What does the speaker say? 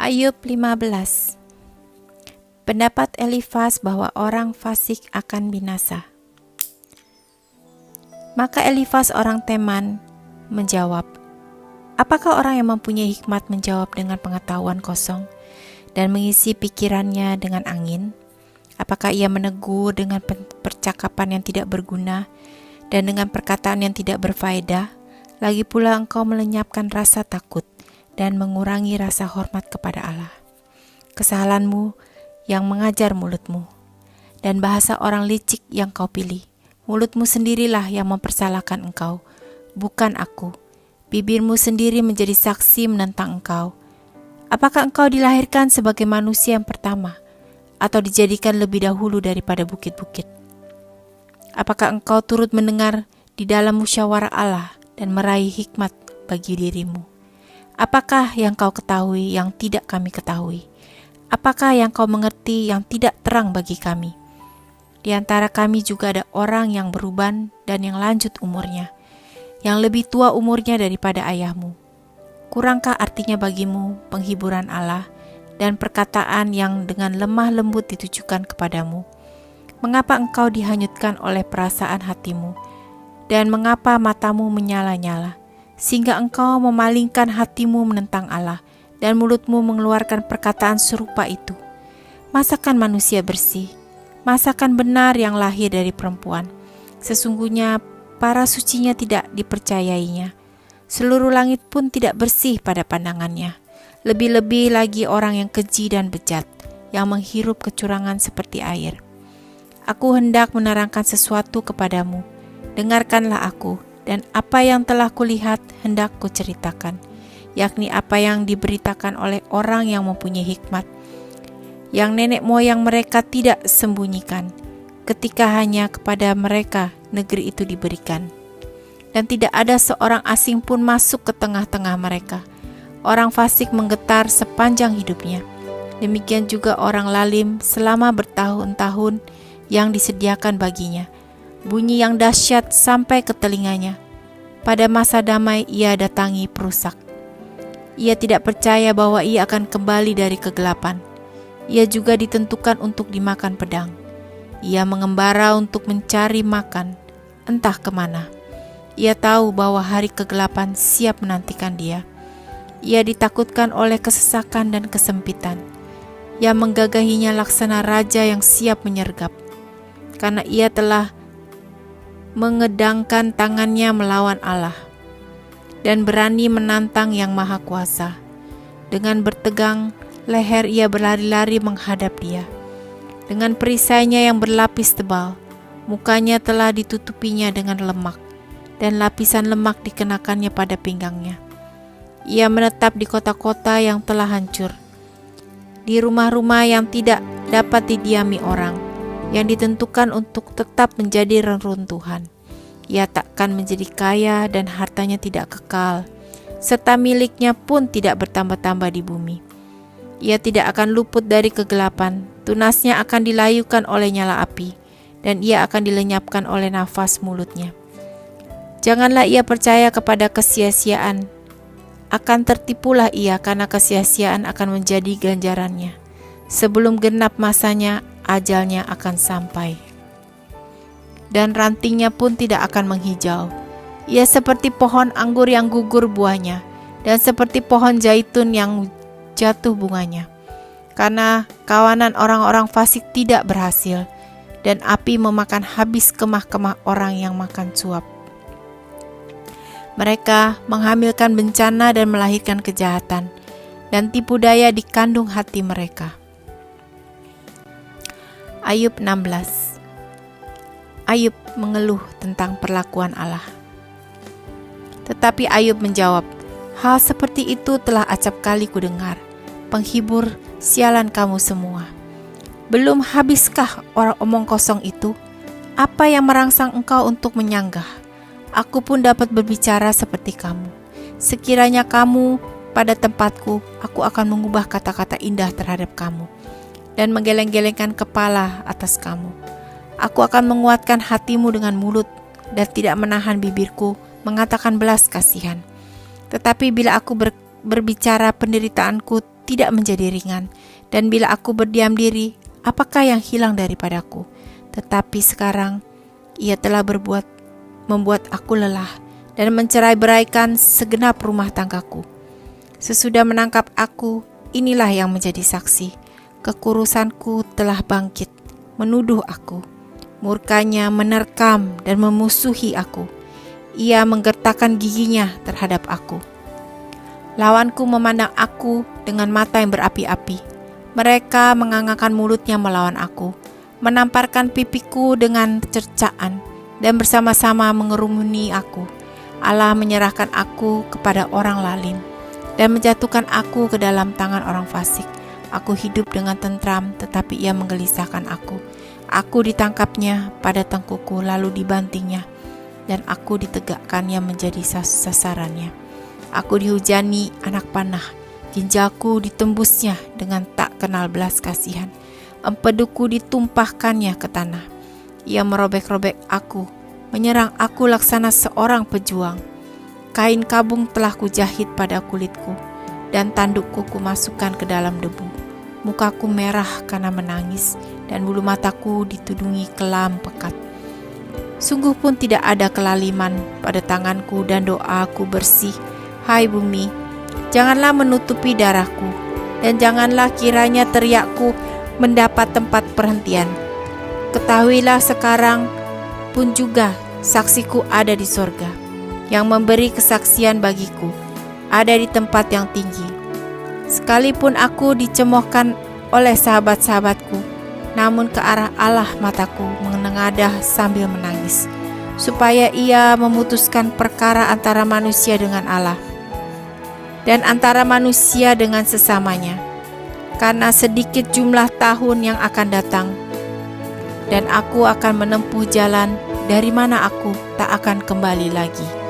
Ayub 15. Pendapat Elifas bahwa orang fasik akan binasa. Maka Elifas orang Teman menjawab, apakah orang yang mempunyai hikmat menjawab dengan pengetahuan kosong dan mengisi pikirannya dengan angin? Apakah ia menegur dengan percakapan yang tidak berguna dan dengan perkataan yang tidak berfaedah? Lagi pula engkau melenyapkan rasa takut dan mengurangi rasa hormat kepada Allah. Kesalahanmu yang mengajar mulutmu, dan bahasa orang licik yang kau pilih. Mulutmu sendirilah yang mempersalahkan engkau, bukan aku. Bibirmu sendiri menjadi saksi menentang engkau. Apakah engkau dilahirkan sebagai manusia yang pertama, atau dijadikan lebih dahulu daripada bukit-bukit? Apakah engkau turut mendengar di dalam musyawarah Allah dan meraih hikmat bagi dirimu? Apakah yang kau ketahui yang tidak kami ketahui? Apakah yang kau mengerti yang tidak terang bagi kami? Di antara kami juga ada orang yang beruban dan yang lanjut umurnya, yang lebih tua umurnya daripada ayahmu. Kurangkah artinya bagimu penghiburan Allah dan perkataan yang dengan lemah lembut ditujukan kepadamu? Mengapa engkau dihanyutkan oleh perasaan hatimu, dan mengapa matamu menyala-nyala, sehingga engkau memalingkan hatimu menentang Allah, dan mulutmu mengeluarkan perkataan serupa itu? Masakan manusia bersih, masakan benar yang lahir dari perempuan. Sesungguhnya para sucinya tidak dipercayainya. Seluruh langit pun tidak bersih pada pandangannya. Lebih-lebih lagi orang yang keji dan bejat, yang menghirup kecurangan seperti air. Aku hendak menerangkan sesuatu kepadamu. Dengarkanlah aku, dan apa yang telah kulihat hendak kuceritakan, yakni apa yang diberitakan oleh orang yang mempunyai hikmat, yang nenek moyang mereka tidak sembunyikan, ketika hanya kepada mereka negeri itu diberikan. Dan tidak ada seorang asing pun masuk ke tengah-tengah mereka. Orang fasik menggetar sepanjang hidupnya. Demikian juga orang lalim selama bertahun-tahun yang disediakan baginya. Bunyi yang dahsyat sampai ke telinganya. Pada masa damai ia datangi perusak. Ia tidak percaya bahwa ia akan kembali dari kegelapan. Ia juga ditentukan untuk dimakan pedang. Ia mengembara untuk mencari makan, entah kemana. Ia tahu bahwa hari kegelapan siap menantikan dia. Ia ditakutkan oleh kesesakan dan kesempitan. Ia menggagahinya laksana raja yang siap menyergap. Karena ia telah mengedangkan tangannya melawan Allah dan berani menantang Yang Maha Kuasa. Dengan bertegang leher ia berlari-lari menghadap dia. Dengan perisainya yang berlapis tebal, mukanya telah ditutupinya dengan lemak, dan lapisan lemak dikenakannya pada pinggangnya. Ia menetap di kota-kota yang telah hancur, di rumah-rumah yang tidak dapat didiami orang, yang ditentukan untuk tetap menjadi reruntuhan. Ia takkan menjadi kaya dan hartanya tidak kekal, serta miliknya pun tidak bertambah-tambah di bumi. Ia tidak akan luput dari kegelapan, tunasnya akan dilayukan oleh nyala api, dan ia akan dilenyapkan oleh nafas mulutnya. Janganlah ia percaya kepada kesia-siaan, akan tertipulah ia karena kesia-siaan akan menjadi ganjarannya. Sebelum genap masanya, ajalnya akan sampai, dan rantingnya pun tidak akan menghijau. Ia seperti pohon anggur yang gugur buahnya, dan seperti pohon zaitun yang jatuh bunganya. Karena kawanan orang-orang fasik tidak berhasil, dan api memakan habis kemah-kemah orang yang makan suap. Mereka menghamilkan bencana dan melahirkan kejahatan, dan tipu daya di kandung hati mereka. Ayub 16. Ayub mengeluh tentang perlakuan Allah. Tetapi Ayub menjawab, hal seperti itu telah acap kali kudengar. Penghibur, sialan kamu semua. Belum habiskah orang omong kosong itu? Apa yang merangsang engkau untuk menyanggah? Aku pun dapat berbicara seperti kamu. Sekiranya kamu pada tempatku, aku akan mengubah kata-kata indah terhadap kamu dan menggeleng-gelengkan kepala atas kamu. Aku akan menguatkan hatimu dengan mulut dan tidak menahan bibirku mengatakan belas kasihan. Tetapi bila aku berbicara penderitaanku tidak menjadi ringan. Dan bila aku berdiam diri, apakah yang hilang daripadaku? Tetapi sekarang ia telah membuat aku lelah dan mencerai-beraikan segenap rumah tanggaku. Sesudah menangkap aku, inilah yang menjadi saksi. Kekurusanku telah bangkit, menuduh aku. Murkanya menerkam dan memusuhi aku. Ia menggertakkan giginya terhadap aku. Lawanku memandang aku dengan mata yang berapi-api. Mereka mengangangkan mulutnya melawan aku, menamparkan pipiku dengan cercaan, dan bersama-sama mengerumuni aku. Allah menyerahkan aku kepada orang lalim dan menjatuhkan aku ke dalam tangan orang fasik. Aku hidup dengan tentram, tetapi ia menggelisahkan aku. Aku ditangkapnya pada tengkukku, lalu dibantingnya, dan aku ditegakkannya menjadi sasarannya. Aku dihujani anak panah, ginjalku ditembusnya dengan tak kenal belas kasihan. Empeduku ditumpahkannya ke tanah. Ia merobek-robek aku, menyerang aku laksana seorang pejuang. Kain kabung telah kujahit pada kulitku, dan tandukku kumasukkan ke dalam debu. Mukaku merah karena menangis, dan bulu mataku ditudungi kelam pekat. Sungguh pun tidak ada kelaliman pada tanganku, dan doaku bersih. Hai bumi, janganlah menutupi darahku, dan janganlah kiranya teriakku mendapat tempat perhentian. Ketahuilah sekarang pun juga saksiku ada di sorga, yang memberi kesaksian bagiku, ada di tempat yang tinggi. Sekalipun aku dicemoohkan oleh sahabat-sahabatku, namun ke arah Allah mataku menengadah sambil menangis, supaya ia memutuskan perkara antara manusia dengan Allah, dan antara manusia dengan sesamanya, karena sedikit jumlah tahun yang akan datang, dan aku akan menempuh jalan dari mana aku tak akan kembali lagi.